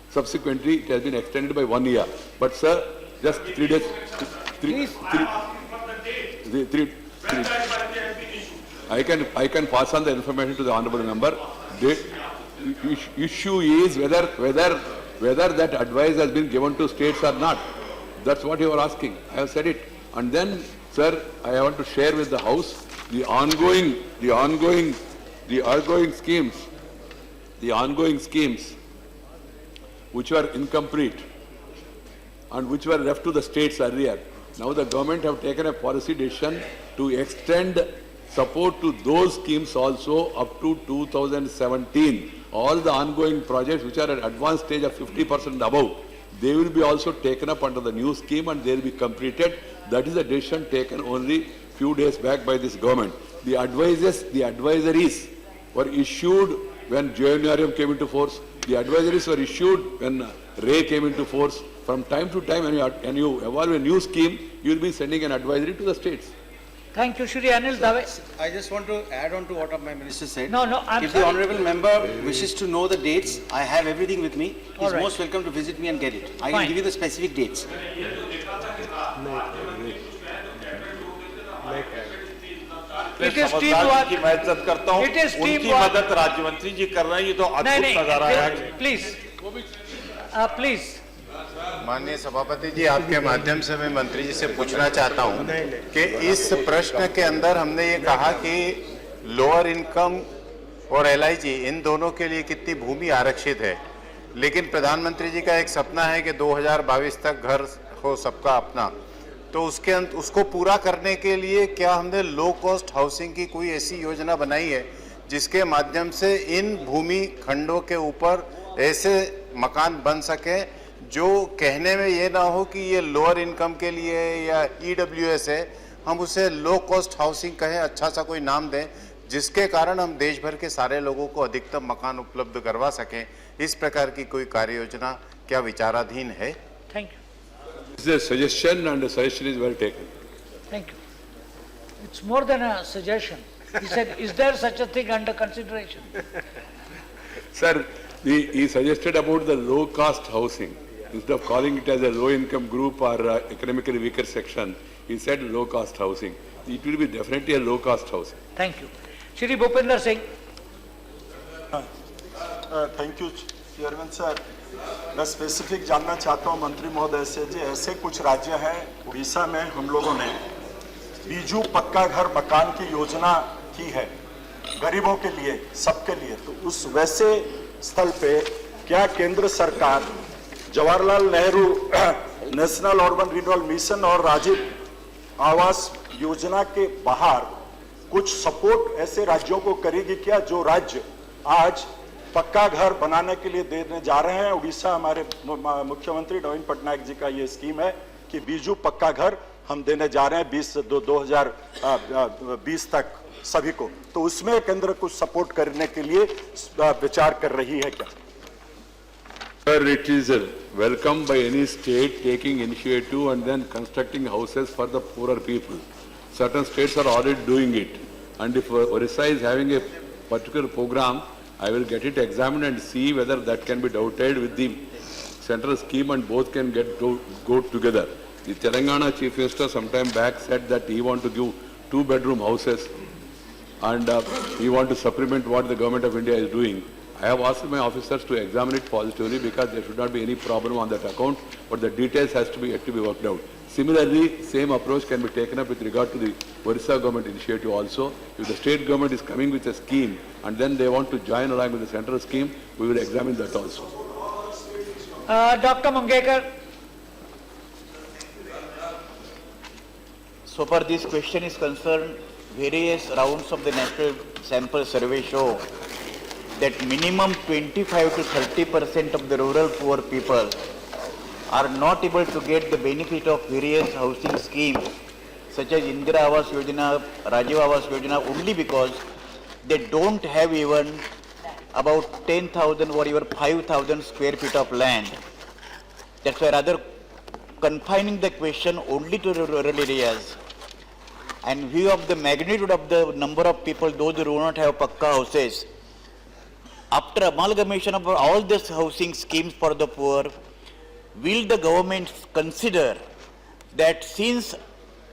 subsequently, it has been extended by 1 year. But, sir, just 3 days. I can pass on the information to the honourable member. The issue is whether that advice has been given to states or not. That's what you are asking. I have said it. And then, sir, I want to share with the House the ongoing schemes which were incomplete and which were left to the states earlier. Now the government have taken a policy decision to extend support to those schemes also up to 2017. All the ongoing projects which are at advanced stage of 50% above, they will be also taken up under the new scheme and they will be completed. That is a decision taken only few days back by this government. The advisories were issued when JNRM came into force. The advisories were issued when Ray came into force. From time to time, when you evolve a new scheme, you will be sending an advisory to the states. Thank you, Shri Anil Dave. I just want to add on to what my minister said. No, If the honourable member wishes to know the dates, I have everything with me. He's right. most welcome to visit me and get it. I Fine. can give you the specific dates. It is समझदारी की मैं इज्जत करता हूँ। It is उनकी teamwork. मदद राज्य मंत्री जी कर रहे हैं, ये तो अद्भुत नजारा है। Please. माननीय सभापति जी, आपके माध्यम से मैं मंत्री जी से पूछना चाहता हूं कि इस प्रश्न के अंदर हमने ये कहा कि लोअर इनकम और LIG इन दोनों के लिए कितनी भूमि आरक्षित है, लेकिन प्रधानमंत्री जी का एक सपना है कि 2022 तक घर हो सबका अपना। तो उसको पूरा करने के लिए क्या हमने लो कॉस्ट हाउसिंग की कोई ऐसी योजना बनाई है जिसके माध्यम से इन भूमि खंडों के ऊपर ऐसे मकान बन सके जो कहने में ये ना हो कि ये लोअर इनकम के लिए या EWS है, हम उसे लो कॉस्ट हाउसिंग कहें, अच्छा सा कोई नाम दें, जिसके कारण हम देश भर के सारे लोगों को अधिकतम मकान उपलब्ध करवा सकें। इस प्रकार की कोई कार्य योजना क्या विचाराधीन है? Thank you. This is a suggestion and the suggestion is well taken. Thank you. It's more than a suggestion. He said, is there such a thing under consideration? Sir, he suggested about the low-cost housing. Instead of calling it as a low-income group or economically weaker section, he said low-cost housing. It will be definitely a low-cost housing. Thank you. Shri Bhupender Singh. Thank you chairman sir. मैं specific जानना चाहता हूं मंत्री महोदय से, जो ऐसे कुछ राज्य हैं, उड़ीसा में हम लोगों ने बीजू पक्का घर मकान की योजना की है गरीबों के लिए, सबके लिए, तो उस वैसे स्थल पे क्या केंद्र सरकार Jawaharlal Nehru national urban renewal mission और राजीव आवास योजना के बाहर कुछ सपोर्ट ऐसे राज्यों को करेगी क्या, जो राज्य आज पक्का घर बनाने के लिए देने जा रहे हैं? उड़ीसा, हमारे मुख्यमंत्री नवीन पटनायक जी का ये स्कीम है कि बीजू पक्का घर हम देने जा रहे हैं 2020 तक सभी को, तो उसमें केंद्र कुछ सपोर्ट करने के लिए विचार कर रही है क्या? Sir, it is welcome by any state taking initiative and then constructing houses for the poorer people. Certain states are already doing it, and if Orissa is having a particular program, I will get it examined and see whether that can be doubted with the central scheme and both can go together. The Telangana Chief Minister sometime back said that he want to give 2-bedroom houses and he want to supplement what the government of India is doing. I have asked my officers to examine it positively because there should not be any problem on that account, but the details has to be yet to be worked out. Similarly, same approach can be taken up with regard to the Orissa government initiative also. If the state government is coming with a scheme and then they want to join along with the central scheme, we will examine that also. Dr. Mangekar. So far this question is concerned, various rounds of the national sample survey show that minimum 25 to 30% of the rural poor people are not able to get the benefit of various housing schemes such as Indira Awas Yojana, Rajya Awas Yojana, only because they don't have even about 10,000 or even 5,000 square feet of land. That's why rather confining the question only to rural areas and view of the magnitude of the number of people, those who do not have pakka houses, after amalgamation of all these housing schemes for the poor, will the government consider that since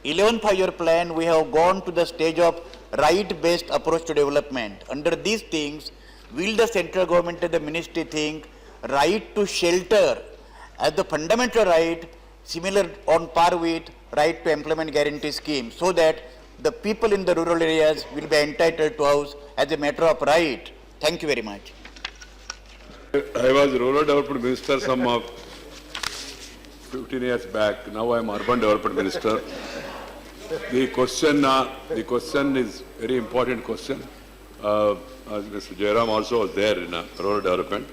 11 5-year plan we have gone to the stage of right-based approach to development, under these things, will the central government and the ministry think right to shelter as the fundamental right, similar on par with right to employment guarantee scheme, so that the people in the rural areas will be entitled to house as a matter of right? Thank you very much. I was rural development minister some 15 years back. Now I am urban development minister. The question is very important question. Mr. Jairam also was there in rural development.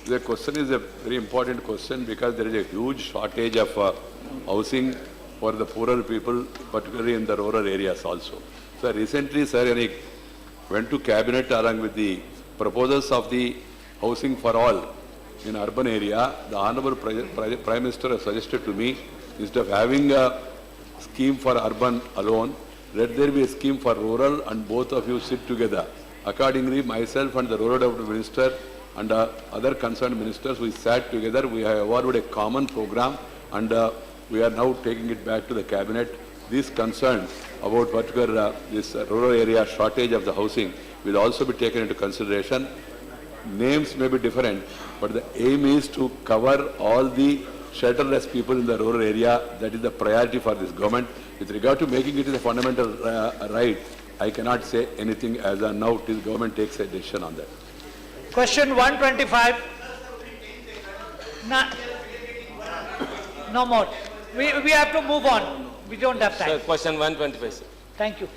The question is a very important question because there is a huge shortage of housing for the poorer people, particularly in the rural areas also. So recently, sir, I went to cabinet along with the proposals of the housing for all in urban area. The Honorable Prime Minister has suggested to me, instead of having a scheme for urban alone, let there be a scheme for rural and both of you sit together. Accordingly, myself and the Rural Development Minister and other concerned ministers, we sat together, we have awarded a common program and we are now taking it back to the cabinet. These concerns about particular this rural area shortage of the housing will also be taken into consideration. Names may be different, but the aim is to cover all the shelterless people in the rural area. That is the priority for this government. With regard to making it a fundamental right, I cannot say anything as of now till government takes a decision on that. Question 125. No more. We have to move on. We don't have time. Sir, question 125, sir. Thank you.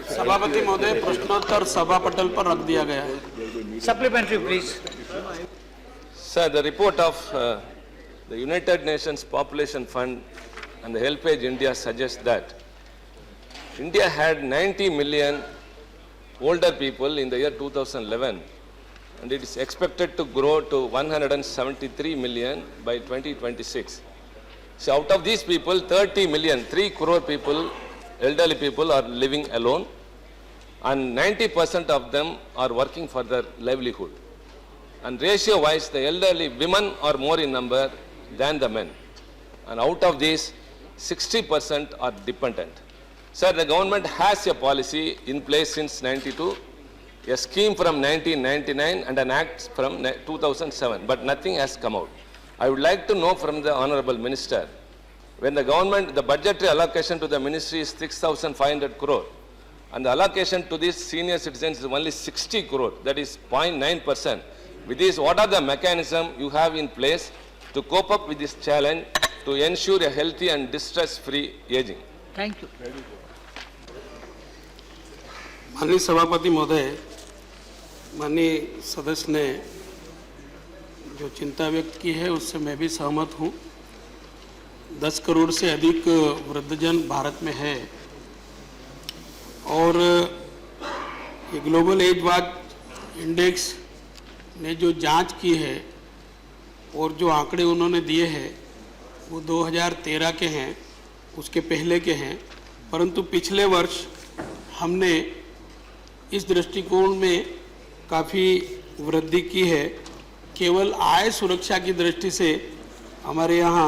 सभापति महोदय, प्रश्नोत्तर सभा पटल पर रख दिया गया है. Supplementary, please. Sir, the report of the United Nations Population Fund and the Helpage India suggests that India had 90 million older people in the year 2011, and it is expected to grow to 173 million by 2026. So out of these people, 30 million, 3 crore people, elderly people are living alone, and 90% of them are working for their livelihood. And ratio-wise, the elderly women are more in number than the men. And out of these, 60% are dependent. Sir, the government has a policy in place since 92, a scheme from 1999 and an act from 2007, but nothing has come out. I would like to know from the Honorable Minister, when the government, the budgetary allocation to the ministry is 6,500 crore, and the allocation to these senior citizens is only 60 crore, that is 0.9%. With this, what are the mechanisms you have in place to cope up with this challenge to ensure a healthy and distress-free aging? Thank you. माननीय सभापति महोदय, माननीय सदस्य ने जो चिंता व्यक्त की है उससे मैं भी सहमत हूँ। 10 करोड़ से अधिक वृद्धजन भारत में है और ये ग्लोबल एज वाच इंडेक्स ने जो जांच की है और जो आंकड़े उन्होंने दिए हैं वो 2013 के हैं, उसके पहले के हैं, परंतु पिछले वर्ष हमने इस दृष्टिकोण में काफ़ी वृद्धि की है। केवल आय सुरक्षा की दृष्टि से हमारे यहाँ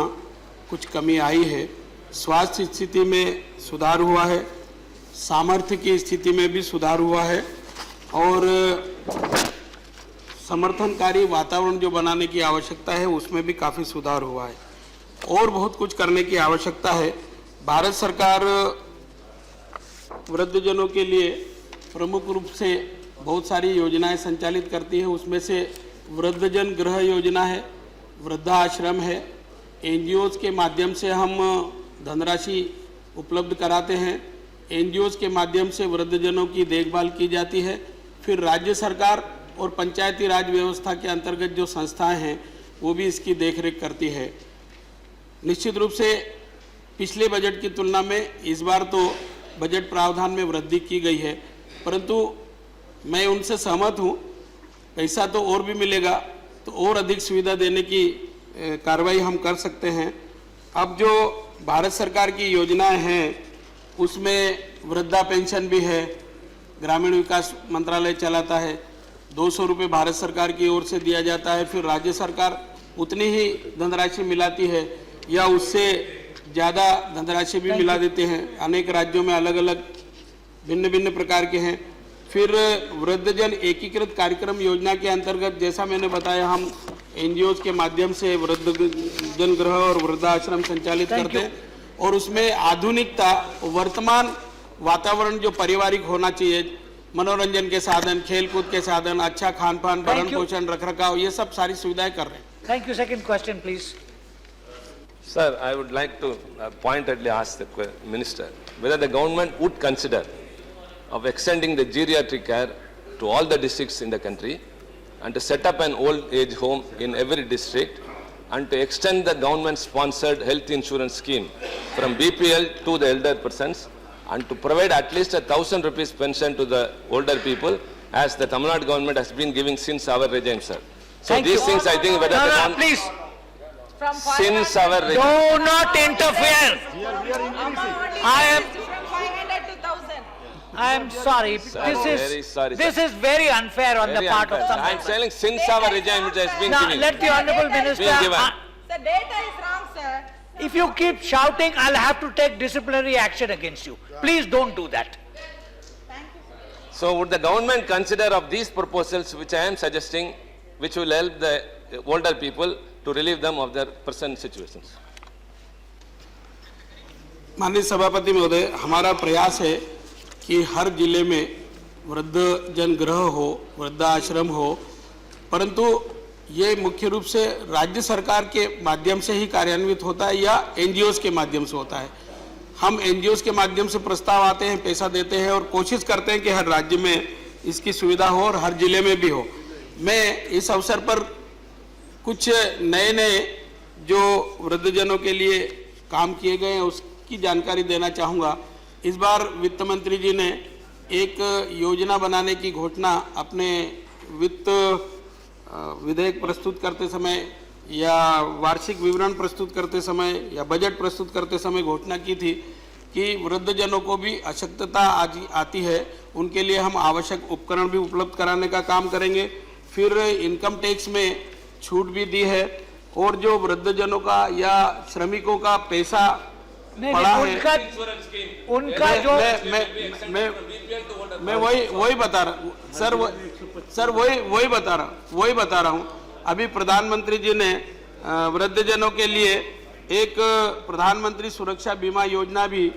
कुछ कमी आई है। स्वास्थ्य स्थिति में सुधार हुआ है, सामर्थ्य की स्थिति में भी सुधार हुआ है और समर्थनकारी वातावरण जो बनाने की आवश्यकता है उसमें भी काफ़ी सुधार हुआ है और बहुत कुछ करने की आवश्यकता है। भारत सरकार वृद्धजनों के लिए प्रमुख रूप से बहुत सारी योजनाएं संचालित करती है। उसमें से वृद्धजन गृह योजना है, वृद्धाश्रम है, एनजीओज के माध्यम से हम धनराशि उपलब्ध कराते हैं, एनजीओज के माध्यम से वृद्धजनों की देखभाल की जाती है। फिर राज्य सरकार और पंचायती राज व्यवस्था के अंतर्गत जो संस्थाएं हैं वो भी इसकी देखरेख करती है। निश्चित रूप से पिछले बजट की तुलना में इस बार तो बजट प्रावधान में वृद्धि की गई है, परंतु मैं उनसे सहमत हूँ, पैसा तो और भी मिलेगा तो और अधिक सुविधा देने की कार्रवाई हम कर सकते हैं। अब जो भारत सरकार की योजनाएं हैं उसमें वृद्धा पेंशन भी है, ग्रामीण विकास मंत्रालय चलाता है, 200 रुपये भारत सरकार की ओर से दिया जाता है, फिर राज्य सरकार उतनी ही धनराशि मिलाती है या उससे ज़्यादा धनराशि भी मिला देते हैं। अनेक राज्यों में अलग अलग भिन्न भिन्न प्रकार के हैं। फिर वृद्धजन एकीकृत कार्यक्रम योजना के अंतर्गत जैसा मैंने बताया हम एनजीओज के माध्यम से वृद्धजन गृह और वृद्धाश्रम संचालित करते हैं और उसमें आधुनिकता, वर्तमान वातावरण जो पारिवारिक होना चाहिए, मनोरंजन के साधन, खेलकूद के साधन, अच्छा खान पान, भरण पोषण, रखरखाव, ये सब सारी सुविधाएं कर रहे हैं। Thank you. Second question, please. Sir, I would like to pointedly ask the Minister whether the government would consider of extending the geriatric care to all the districts in the country and to set up an old age home in every district and to extend the government-sponsored health insurance scheme from BPL to the elder persons and to provide at least 1,000 rupees pension to the older people as the Tamil Nadu government has been giving since our regime, sir. So Thank these you. things I think whether the government... Please. Since our regime... Do not interfere. I am sorry. This is very unfair on the part of some. I am saying since our regime it has been Now, given. let the Honourable Minister... The data is wrong, sir. If you keep shouting, I'll have to take disciplinary action against you. Please don't do that. So would the government consider of these proposals which I am suggesting, which will help the older people to relieve them of their present situations? माननीय सभापति महोदय, हमारा प्रयास है कि हर जिले में वृद्धजन गृह हो, वृद्धाश्रम हो, परंतु ये मुख्य रूप से राज्य सरकार के माध्यम से ही कार्यान्वित होता है या एनजीओज के माध्यम से होता है। हम एनजीओज के माध्यम से प्रस्ताव आते हैं, पैसा देते हैं और कोशिश करते हैं कि हर राज्य में इसकी सुविधा हो और हर जिले में भी हो। मैं इस अवसर पर कुछ नए नए जो वृद्धजनों के लिए काम किए गए हैं उसकी जानकारी देना चाहूँगा। इस बार वित्त मंत्री जी ने एक योजना बनाने की घोषणा अपने वित्त विधेयक प्रस्तुत करते समय या वार्षिक विवरण प्रस्तुत करते समय या बजट प्रस्तुत करते समय घोषणा की थी कि वृद्धजनों को भी अशक्तता आती है, उनके लिए हम आवश्यक उपकरण भी उपलब्ध कराने का काम करेंगे। फिर इनकम टैक्स में छूट भी दी है और जो वृद्धजनों का या श्रमिकों का पैसा पड़ा है उनका जो मैं वही बता रहा सर वही बता रहा हूँ। अभी प्रधानमंत्री जी ने वृद्धजनों के लिए एक प्रधानमंत्री सुरक्षा बीमा योजना भी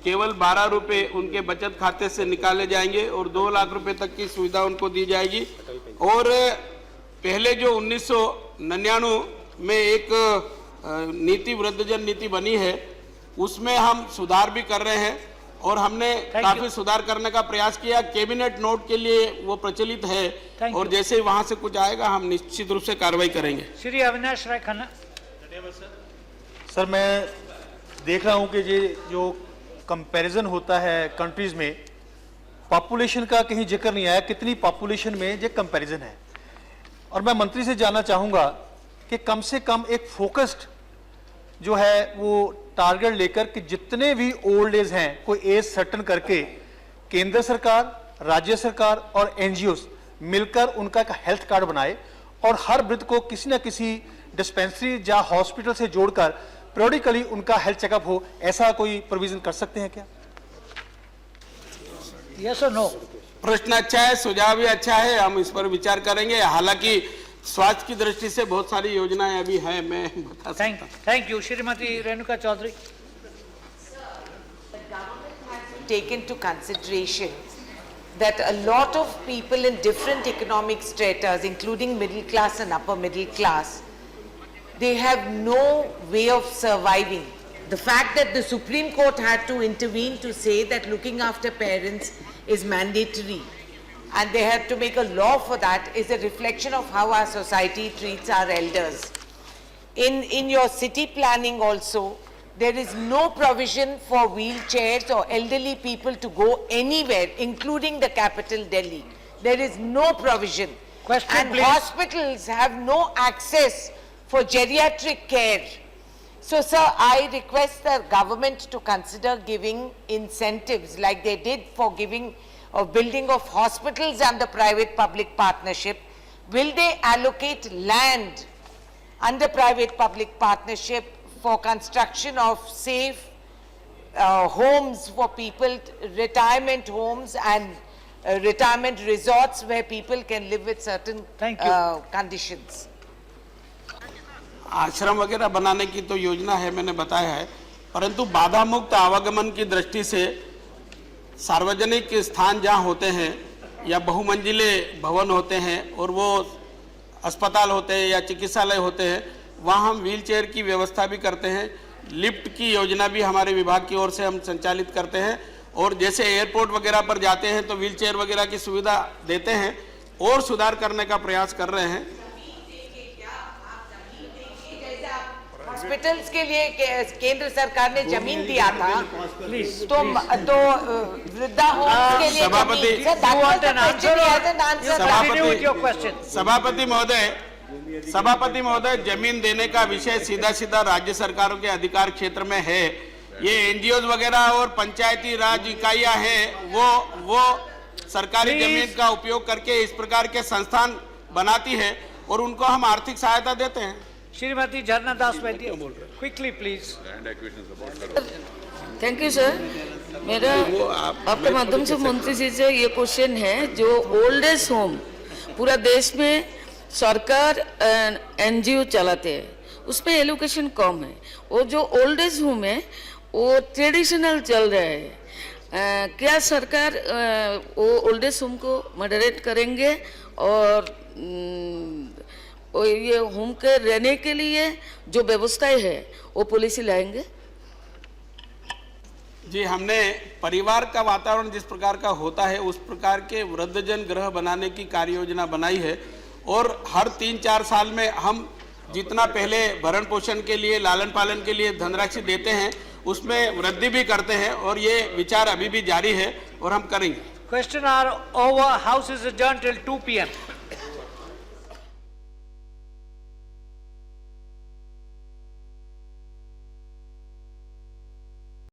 केवल 12 रुपये उनके बचत खाते से निकाले जाएंगे और 2 लाख रुपए तक की सुविधा उनको दी जाएगी। और पहले जो 1999 में एक नीति वृद्धजन नीति बनी है उसमें हम सुधार भी कर रहे हैं और हमने काफी सुधार करने का प्रयास किया। कैबिनेट नोट के लिए वो प्रचलित है और जैसे ही वहां से कुछ आएगा हम निश्चित रूप से कार्रवाई करेंगे। श्री अविनाश राय खन्ना। सर, मैं देख रहा हूं कि ये जो कंपैरिजन होता है कंट्रीज में, पॉपुलेशन का कहीं जिक्र नहीं आया, कितनी पॉपुलेशन में ये कंपैरिजन है। और मैं मंत्री से जानना चाहूंगा कि कम से कम एक फोकस्ड जो है वो टारगेट लेकर कि जितने भी ओल्ड एज हैं कोई एज सर्टन करके केंद्र सरकार, राज्य सरकार और एनजीओस मिलकर उनका एक हेल्थ कार्ड बनाए और हर वृद्ध को किसी न किसी डिस्पेंसरी या हॉस्पिटल से जोड़कर पीरियडिकली उनका हेल्थ चेकअप हो, ऐसा कोई प्रोविजन कर सकते हैं क्या? यस और नो? प्रश्न अच्छा है, सुझाव भी अच्छा है, हम इस पर विचार करेंगे। हालांकि स्वास्थ्य की दृष्टि से बहुत सारी योजनाएं अभी है, मैं बता सकता हूं। Thank you. Shrimati Renuka Chaudhary. Taken to consideration that a lot of people in different economic stratas, including middle class and upper middle class, they have no way of surviving. The fact that the Supreme Court had to intervene to say that looking after parents is mandatory and they had to make a law for that is a reflection of how our society treats our elders. In your city planning also, there is no provision for wheelchairs or elderly people to go anywhere, including the capital Delhi. There is no provision. Question, and please. Hospitals have no access for geriatric care. So, sir, I request the government to consider giving incentives like they did for giving or building of hospitals under private-public partnership. Will they allocate land under private-public partnership for construction of safe homes for people, retirement homes and retirement resorts where people can live with certain conditions? आश्रम वगैरह बनाने की तो योजना है, मैंने बताया है, परंतु बाधा मुक्त आवागमन की दृष्टि से सार्वजनिक स्थान जहाँ होते हैं या बहुमंजिले भवन होते हैं और वो अस्पताल होते हैं या चिकित्सालय होते हैं, वहाँ हम व्हीलचेयर की व्यवस्था भी करते हैं। लिफ्ट की योजना भी हमारे विभाग की ओर से हम संचालित करते हैं और जैसे एयरपोर्ट वगैरह पर जाते हैं तो व्हीलचेयर वगैरह की सुविधा देते हैं और सुधार करने का प्रयास कर रहे हैं। हॉस्पिटल्स के लिए केंद्र सरकार ने जमीन दिया था, तो वृद्धा होम्स के लिए सभापति महोदय, जमीन देने का विषय सीधा सीधा राज्य सरकारों के अधिकार क्षेत्र में है। ये एनजीओ वगैरह और पंचायती राज इकाइयां हैं, वो सरकारी जमीन का उपयोग करके इस प्रकार के संस्थान बनाती है और उनको हम आर्थिक सहायता देते हैं। श्रीमती झरना दास वैद्य, quickly please. Thank you sir. मेरा आपके माध्यम से मंत्री जी से ये क्वेश्चन है, जो ओल्ड एज होम पूरा देश में सरकार एनजीओ चलाते हैं, उसमें एलोकेशन कम है। वो जो ओल्ड एज होम है वो ट्रेडिशनल चल रहा है। क्या सरकार वो ओल्ड एज होम को मॉडरेट करेंगे और ये होम के रहने के लिए जो व्यवस्थाएं है वो पॉलिसी लाएंगे? जी, हमने परिवार का वातावरण जिस प्रकार का होता है उस प्रकार के वृद्धजन गृह बनाने की कार्य योजना बनाई है और हर 3-4 साल में हम जितना पहले भरण पोषण के लिए, लालन पालन के लिए धनराशि देते हैं, उसमें वृद्धि भी करते हैं और ये विचार अभी भी जारी है और हम करेंगे। Question are over. House is adjourned till 2 p.m.